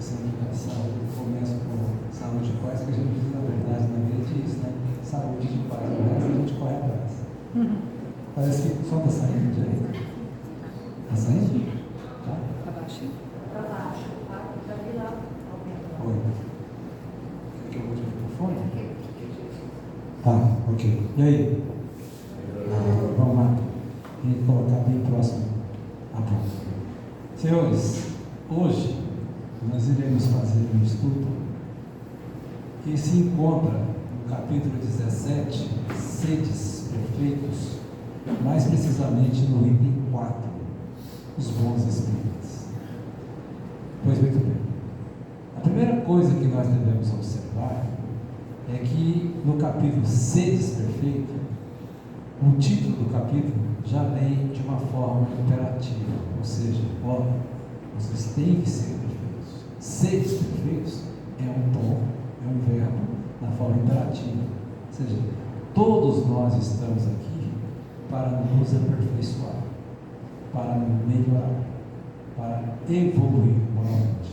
pensando na saúde, começa com saúde de paz, que a gente diz, na verdade, na vida diz, né? Saúde de paz, o resto a gente corre atrás. Parece que o som está saindo direito. Está saindo? Tá? Para baixo. Para baixo. Para vir lá. Oi. Quer que eu vou te microfone? Tá, ok. E aí? Vamos lá. E colocar bem próximo à boca. Senhores, hoje nós iremos fazer um estudo que se encontra no capítulo 17, Sedes Perfeitos, mais precisamente no item 4, os bons espíritos. Pois muito bem. A primeira coisa que nós devemos observar é que no capítulo Sedes Perfeito, o título do capítulo já vem de uma forma imperativa, ou seja, ó, vocês têm que ser perfeitos. Sedes perfeitos é um tom, é um verbo na forma imperativa, ou seja, todos nós estamos aqui para nos aperfeiçoar, para melhorar, para evoluir moralmente.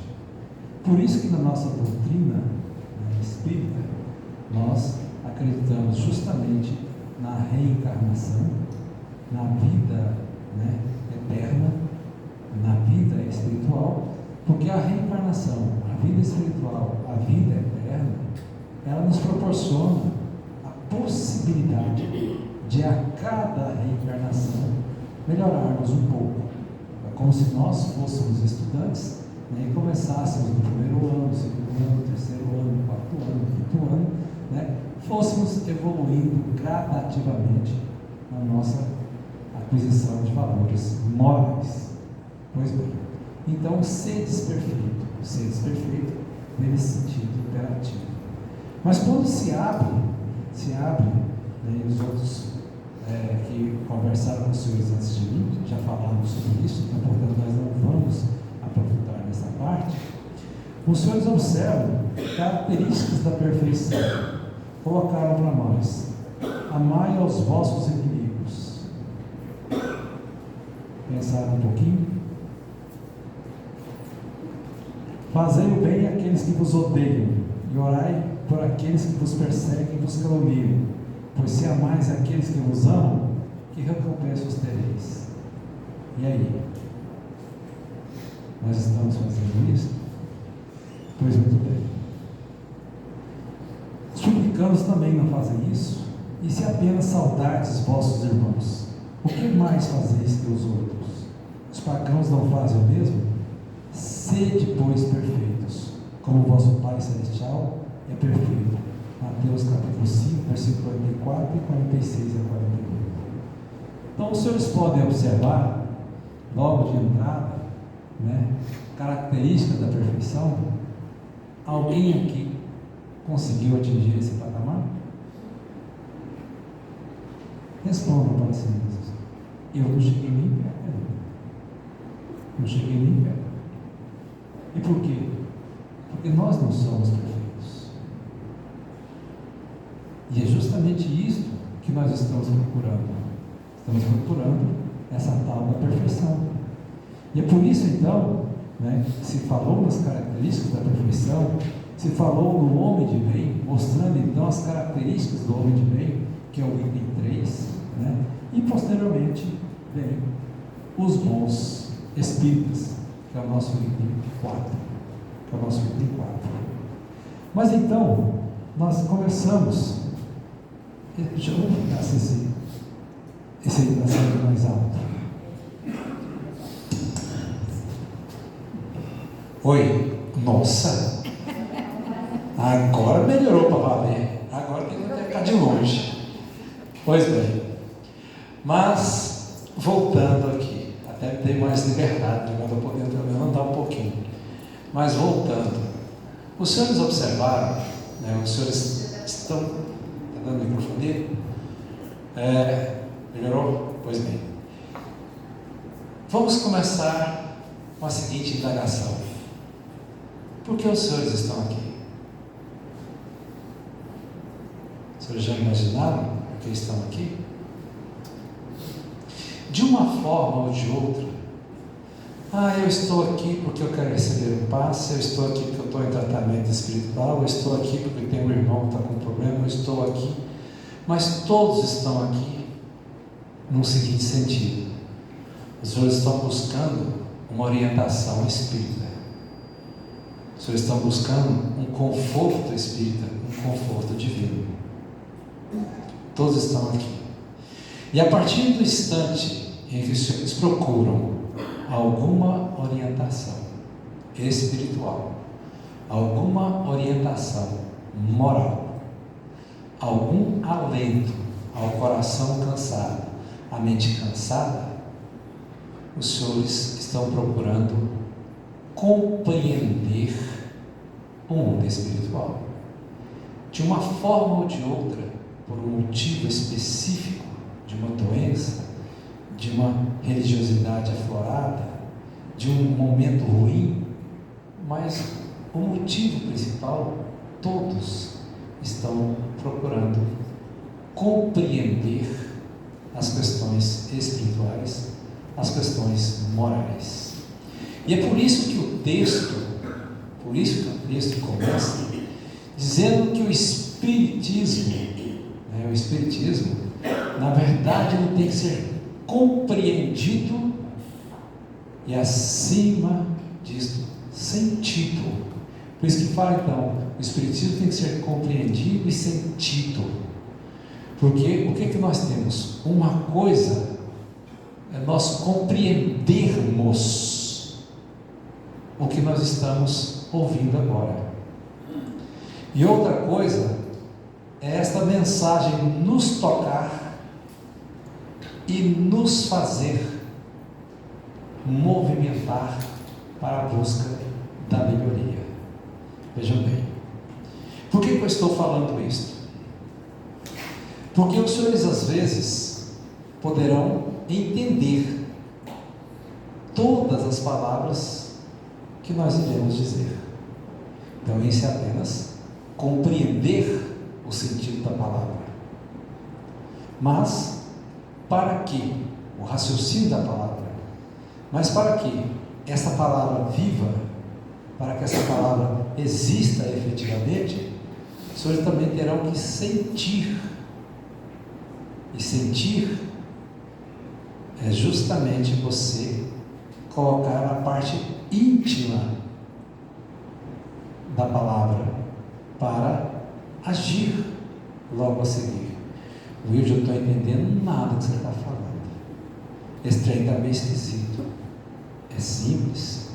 Por isso que na nossa doutrina espírita, nós acreditamos justamente na reencarnação, na vida eterna, na vida espiritual, porque a reencarnação, a vida espiritual, a vida eterna, ela nos proporciona a possibilidade de a cada reencarnação melhorarmos um pouco. É como se nós fôssemos estudantes, e começássemos no primeiro ano, segundo ano, terceiro ano, quarto ano, quinto ano, fôssemos evoluindo gradativamente na nossa aquisição de valores morais. Pois bem, então sedes perfeito nesse sentido imperativo. Mas quando se abre, os outros que conversaram com os senhores antes de mim, já falaram sobre isso, então portanto nós não vamos aprofundar nessa parte. Os senhores observam características da perfeição. Colocaram para nós: amai aos vossos inimigos. Pensaram um pouquinho? Fazei o bem àqueles que vos odeiam, e orai por aqueles que vos perseguem e vos caluniam, pois se amais aqueles que vos amam, que recompensa os tereis? E aí? Nós estamos fazendo isso? Pois muito bem. Os publicanos também não fazem isso. E se apenas saudardes vossos irmãos, o que mais fazeis que os outros? Os pagãos não fazem o mesmo? Sede, pois, perfeitos, como o vosso Pai Celestial é perfeito. Mateus capítulo 5, versículo 44 e 46 a 48. Então os senhores podem observar, logo de entrada, característica da perfeição. Alguém aqui conseguiu atingir esse patamar? Respondam para si mesmos. Eu não cheguei nem perto. Não cheguei nem perto. E por quê? Porque nós não somos perfeitos. E é justamente isso que nós estamos procurando. Estamos procurando essa tal da perfeição. E é por isso, então, se falou nas características da perfeição, se falou no homem de bem, mostrando então as características do homem de bem, que é o item 3, e posteriormente vem os bons espíritos, que é o nosso item 4. Mas então, nós começamos, deixa eu ficar esse aí está sendo mais alto. Oi, nossa, agora melhorou para valer, agora tem que até ficar de longe. Pois bem, mas voltando aqui, até ter mais liberdade, de modo a poder também andar um pouquinho, mas voltando, os senhores observaram, os senhores estão, está dando microfone? Melhorou? Pois bem, vamos começar com a seguinte indagação: por que os senhores estão aqui? Os senhores já imaginaram por que estão aqui? De uma forma ou de outra, eu estou aqui porque eu quero receber um passe, eu estou aqui porque eu estou em tratamento espiritual, eu estou aqui porque tem um irmão que está com problema, eu estou aqui. Mas todos estão aqui num seguinte sentido: os senhores estão buscando uma orientação espírita, os senhores estão buscando um conforto espírita, um conforto divino. Todos estão aqui. E a partir do instante em que os senhores procuram alguma orientação espiritual, alguma orientação moral, algum alento ao coração cansado, à mente cansada, os senhores estão procurando compreender o mundo espiritual. De uma forma ou de outra, por um motivo específico, de uma doença, de uma religiosidade aflorada, de um momento ruim, mas o motivo principal, todos estão procurando compreender as questões espirituais, as questões morais. E é por isso que o texto começa dizendo que o Espiritismo, na verdade, ele tem que ser compreendido e, acima disso, sentido. Por isso que fala, então, o Espiritismo tem que ser compreendido e sentido. Porque o que nós temos? Uma coisa é nós compreendermos o que nós estamos ouvindo agora. E outra coisa é esta mensagem nos tocar e nos fazer movimentar para a busca da melhoria. Vejam bem, por que eu estou falando isso? Porque os senhores às vezes poderão entender todas as palavras que nós iremos dizer. Então isso é apenas compreender o sentido da palavra. Mas para que o raciocínio da palavra, mas para que essa palavra viva, para que essa palavra exista efetivamente, os senhores também terão que sentir. E sentir é justamente você colocar a parte íntima da palavra para agir logo a seguir. Wilde, eu não estou entendendo nada que você está falando. Esse trem está meio esquisito. É simples.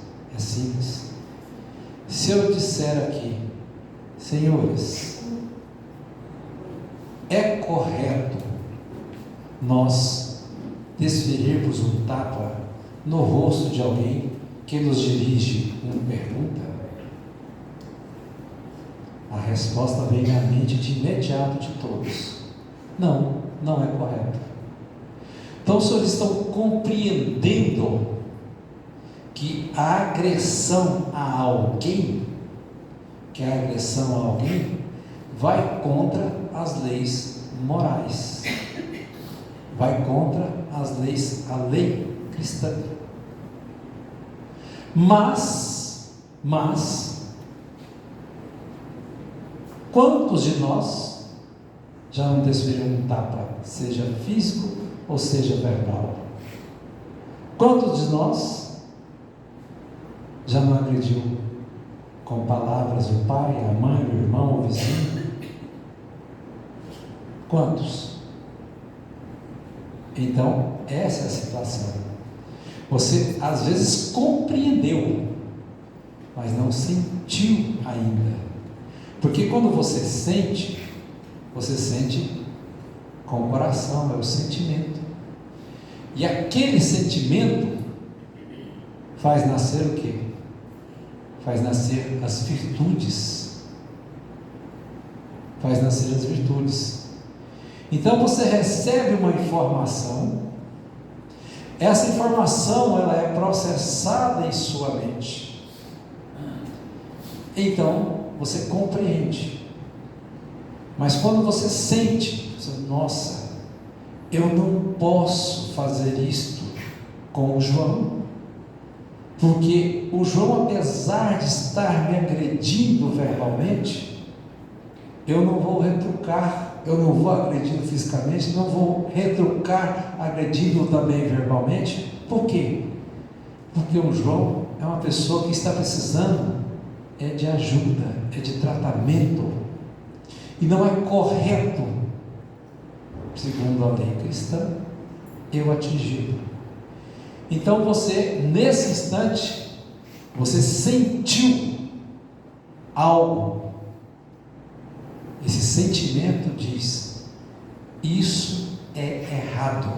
Se eu disser aqui, senhores, é correto nós desferirmos um tapa no rosto de alguém que nos dirige uma pergunta? A resposta vem à mente de imediato de todos: não é correto. Então os senhores estão compreendendo que a agressão a alguém, vai contra as leis morais, vai contra a lei cristã. Mas quantos de nós já não desferiram um tapa, seja físico ou seja verbal? Quantos de nós já não agrediu com palavras o pai, a mãe, o irmão, o vizinho? Quantos? Então, essa é a situação. Você às vezes compreendeu, mas não sentiu ainda. Porque quando você sente com o coração, é o sentimento. E aquele sentimento faz nascer o quê? Faz nascer as virtudes. Então você recebe uma informação, essa informação ela é processada em sua mente. Então você compreende. Mas quando você sente, nossa, eu não posso fazer isto com o João, Porque o João, apesar de estar me agredindo verbalmente, eu não vou retrucar, eu não vou agredi-lo fisicamente, não vou retrucar agredindo também verbalmente. Por quê? Porque o João é uma pessoa que está precisando de ajuda, de tratamento, e não é correto, segundo a lei cristã, eu atingi-lo. Então você, nesse instante, você sentiu algo. Esse sentimento diz: isso é errado.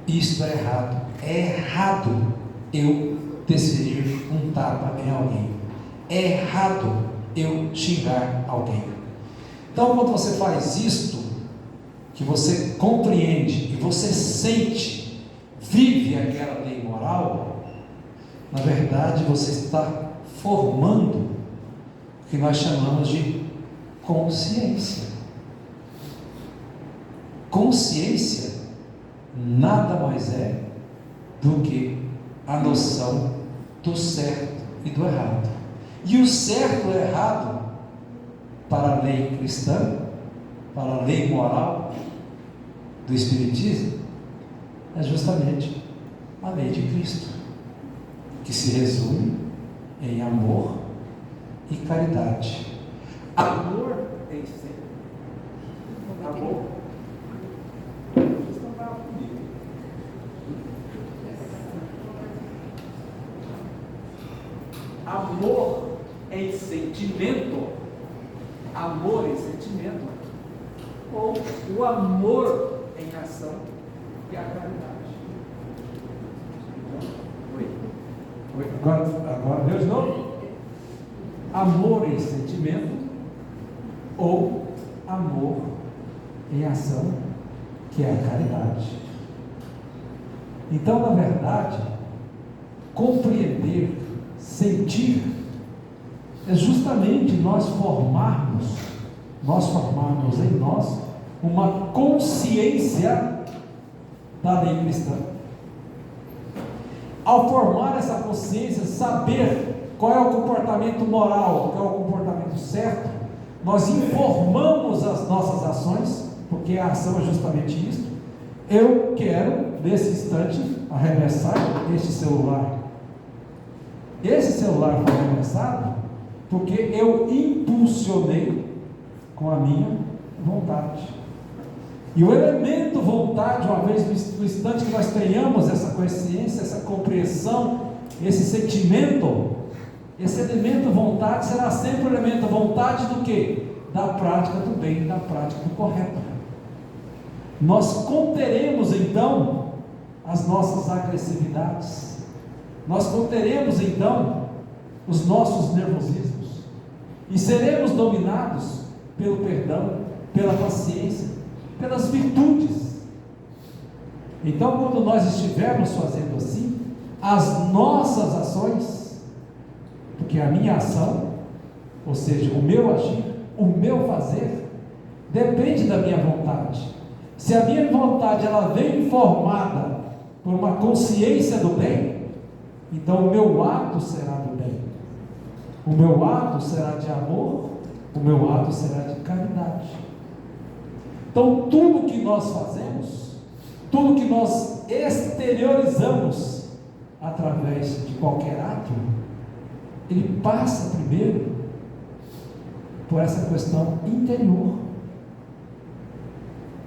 Isso é errado. É errado eu desferir um tapa em alguém. É errado eu xingar alguém. Então, quando você faz isto, que você compreende e você sente, vive aquela lei moral, na verdade você está formando o que nós chamamos de consciência. Consciência nada mais é do que a noção do certo e do errado. E o certo e o errado, para a lei cristã, para a lei moral do Espiritismo, é justamente a lei de Cristo, que se resume em amor e caridade. Amor é isso. Amor. Amor em sentimento, amor em sentimento, ou o amor em ação, que é a caridade. Oi. Agora Deus não. Amor em sentimento, ou amor em ação, que é a caridade. Então, na verdade, compreender, sentir, é justamente nós formarmos em nós uma consciência da lei cristã. Ao formar essa consciência, saber qual é o comportamento moral, qual é o comportamento certo, nós informamos as nossas ações, porque a ação é justamente isso. Eu quero, nesse instante, arremessar este celular. Esse celular foi arremessado porque eu impulsionei com a minha vontade. E o elemento vontade, uma vez no instante que nós tenhamos essa consciência, essa compreensão, esse sentimento, esse elemento vontade será sempre o elemento vontade do quê? Da prática do bem, da prática do correto. Nós conteremos então as nossas agressividades, nós conteremos então os nossos nervosismos e seremos dominados pelo perdão, pela paciência, pelas virtudes. Então, quando nós estivermos fazendo assim, as nossas ações, porque a minha ação, ou seja, o meu agir, o meu fazer, depende da minha vontade. Se a minha vontade ela vem formada por uma consciência do bem, então o meu ato será do bem, o meu ato será de amor, o meu ato será de caridade. Então tudo que nós fazemos, tudo que nós exteriorizamos através de qualquer ato, ele passa primeiro por essa questão interior.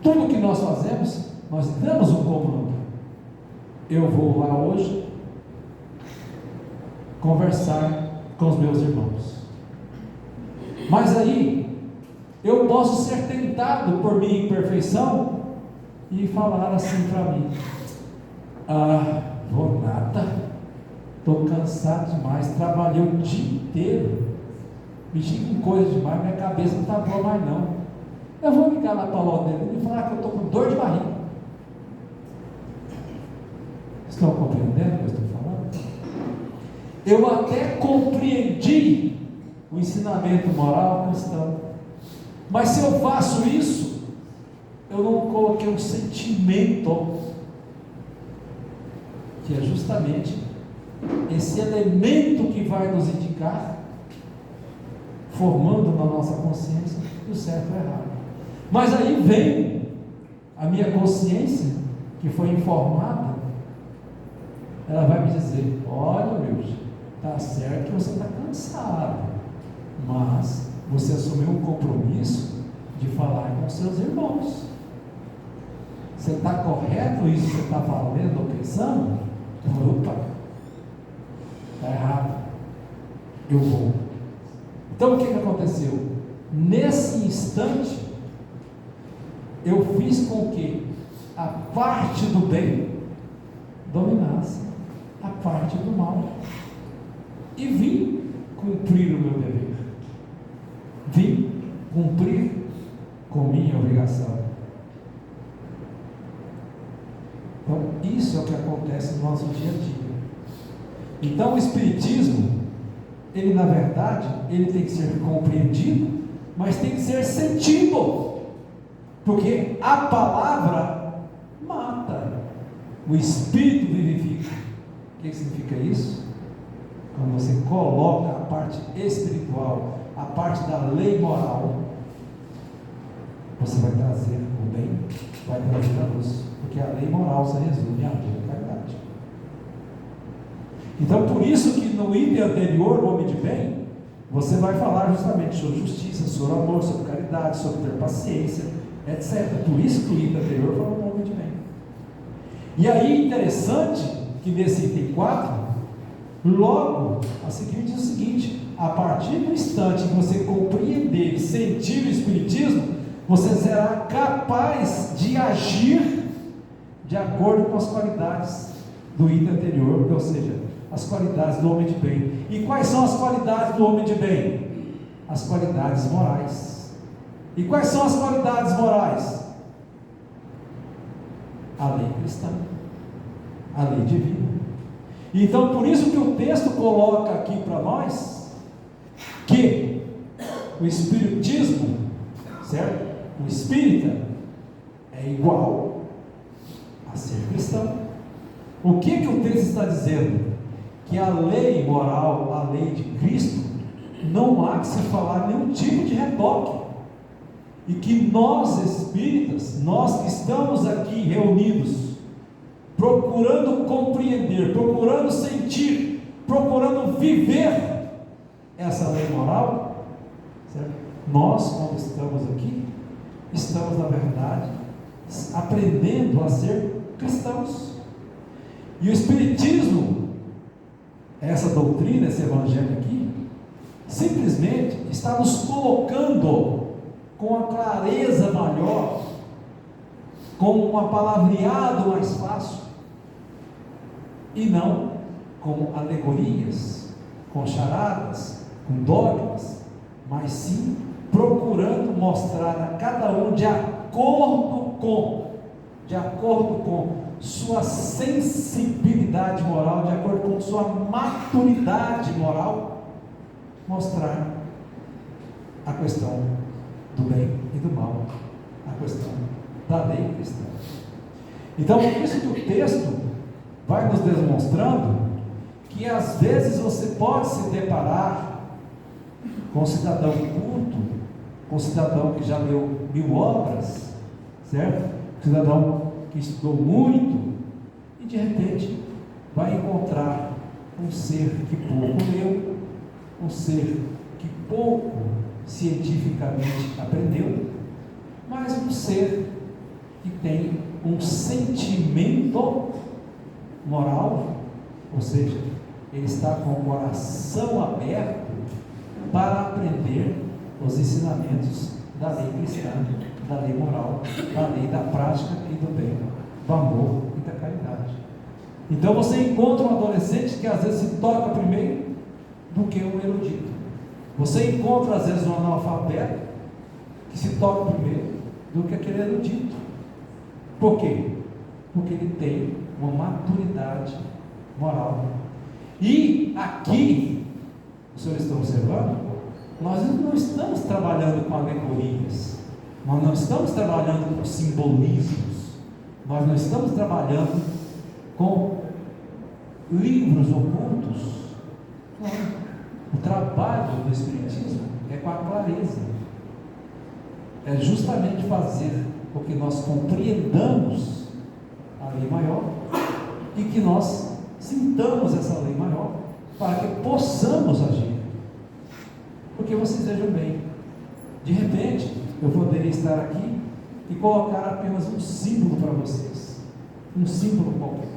Tudo que nós fazemos, nós damos um comando. Eu vou lá hoje conversar com os meus irmãos. Mas aí, eu posso ser tentado por minha imperfeição e falar assim para mim: vou nada, estou cansado demais, trabalhei o dia inteiro, mexi com coisa demais, minha cabeça não está boa mais não. Eu vou ligar lá para o dele e falar que eu estou com dor de barriga. Estão compreendendo o que eu estou falando? Eu até compreendi o ensinamento moral cristão, mas se eu faço isso, eu não coloquei um sentimento, que é justamente esse elemento que vai nos indicar, formando na nossa consciência o certo e o errado. Mas aí vem a minha consciência, que foi informada, ela vai me dizer: olha, Wilson, está certo que você está cansado, mas você assumiu um compromisso de falar com seus irmãos. Você está correto isso que você está falando ou pensando? Opa, está errado, eu vou. Então o que aconteceu? Nesse instante, eu fiz com que a parte do bem dominasse a parte do mal, e vim cumprir o meu dever, vim cumprir com minha obrigação. Então isso é o que acontece no nosso dia a dia. Então o Espiritismo, ele na verdade, ele tem que ser compreendido, mas tem que ser sentido, porque a palavra mata, o Espírito vivifica. O que significa isso? Quando você coloca a parte espiritual, a parte da lei moral, você vai trazer o bem, vai trazer a luz, porque a lei moral se resume à lei da caridade. Então, por isso que no item anterior, o homem de bem, você vai falar justamente sobre justiça, sobre amor, sobre caridade, sobre ter paciência, etc. Por isso que o item anterior fala do homem de bem. E aí, interessante que nesse item 4, logo a seguir diz o seguinte: a partir do instante que você compreender e sentir o Espiritismo, você será capaz de agir de acordo com as qualidades do item anterior, ou seja, as qualidades do homem de bem. E quais são as qualidades do homem de bem? As qualidades morais. E quais são as qualidades morais? A lei cristã, a lei divina. Então, por isso que o texto coloca aqui para nós que o Espiritismo, certo? O espírita é igual a ser cristão. O que o texto está dizendo? Que a lei moral, a lei de Cristo, não há que se falar nenhum tipo de retoque. E que nós espíritas, nós que estamos aqui reunidos, procurando compreender, procurando sentir, procurando viver essa lei moral, certo? Nós, quando estamos aqui, estamos, na verdade, aprendendo a ser cristãos. E o Espiritismo, essa doutrina, esse evangelho aqui, simplesmente está nos colocando com a clareza maior, com um palavreado mais fácil, e não com alegorias, com charadas, com dogmas, mas sim procurando mostrar a cada um de acordo com sua sensibilidade moral, de acordo com sua maturidade moral, mostrar a questão do bem e do mal, a questão da lei cristã. Então, por isso que o texto vai nos demonstrando que às vezes você pode se deparar com um cidadão culto, com um cidadão que já leu 1000 obras, certo? Um cidadão que estudou muito, e de repente vai encontrar um ser que pouco leu, um ser que pouco cientificamente aprendeu, mas um ser que tem um sentimento moral, ou seja, ele está com o coração aberto para aprender os ensinamentos da lei cristã, da lei moral, da lei da prática e do bem, do amor e da caridade. Então você encontra um adolescente que às vezes se toca primeiro do que um erudito. Você encontra às vezes um analfabeto que se toca primeiro do que aquele erudito. Por quê? Porque ele tem uma maturidade moral. E aqui, os senhores estão observando, nós não estamos trabalhando com alegorias, nós não estamos trabalhando com simbolismos, nós não estamos trabalhando com livros ocultos. Não. O trabalho do Espiritismo é com a clareza. É justamente fazer com que nós compreendamos a lei maior e que nós sintamos essa lei maior para que possamos agir. Porque vocês vejam bem, de repente eu poderia estar aqui e colocar apenas um símbolo para vocês, um símbolo qualquer,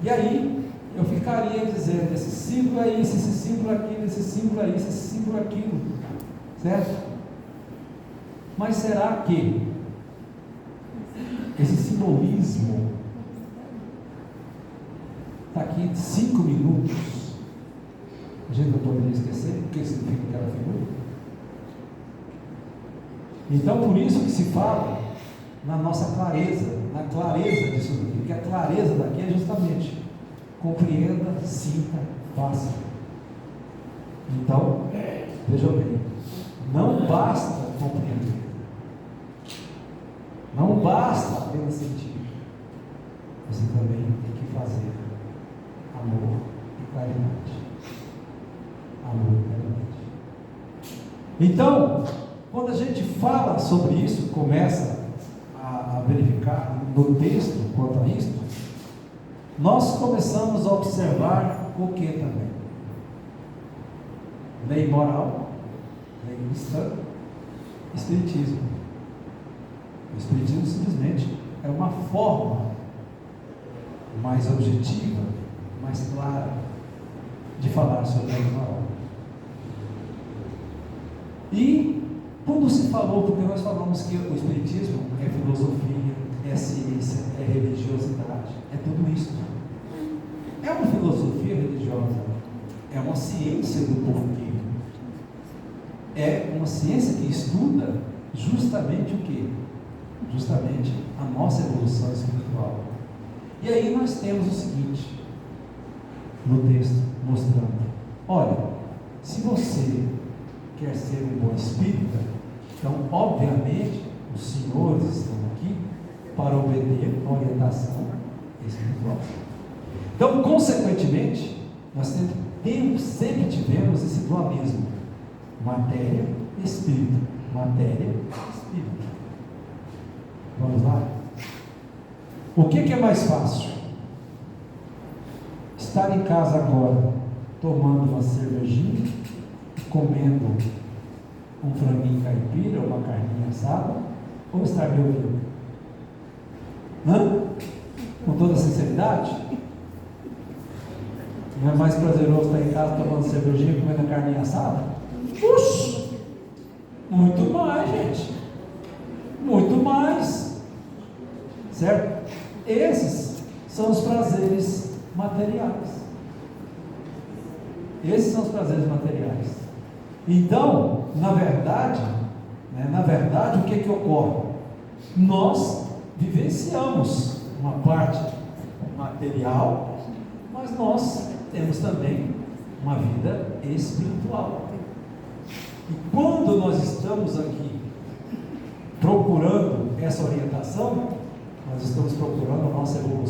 e aí eu ficaria dizendo: esse símbolo é isso, esse símbolo é aquilo, esse símbolo é isso, esse símbolo é aquilo, certo? Mas será que esse simbolismo está aqui 5 minutos, a gente não poderia esquecer o que significa aquela figura? Então, por isso que se fala na nossa clareza, na clareza disso daqui, porque a clareza daqui é justamente compreenda, sinta, faça. Então, vejam bem, não basta compreender, não basta apenas sentir, você também tem que fazer amor e caridade. Amor e caridade. Então, quando a gente fala sobre isso, começa a verificar no texto quanto a isso, nós começamos a observar o que também? Lei moral, lei cristã, Espiritismo. O Espiritismo simplesmente é uma forma mais objetiva, mais clara de falar sobre a lei moral. E quando se falou, porque nós falamos que o Espiritismo é filosofia, é ciência, é religiosidade, é tudo isso. É uma filosofia religiosa, é uma ciência do porquê. É uma ciência que estuda justamente o quê? Justamente a nossa evolução espiritual. E aí nós temos o seguinte, no texto, mostrando: olha, se você quer ser um bom espírita, então, obviamente, os senhores estão aqui para obter a orientação espiritual. Então, consequentemente, nós sempre tivemos esse dualismo: matéria, espírito, matéria, espírito. Vamos lá? O que é mais fácil? Estar em casa agora, tomando uma cervejinha, comendo um franguinho caipira ou uma carninha assada, ou estar me ouvindo? Com toda sinceridade? Não é mais prazeroso estar em casa tomando cervejinha e comendo a carninha assada? Puxa! Muito mais, gente. Muito mais. Certo? Esses são os prazeres materiais. Esses são os prazeres materiais. Então, na verdade, o que ocorre? Nós vivenciamos uma parte material, mas nós temos também uma vida espiritual. E quando nós estamos aqui procurando essa orientação, nós estamos procurando a nossa evolução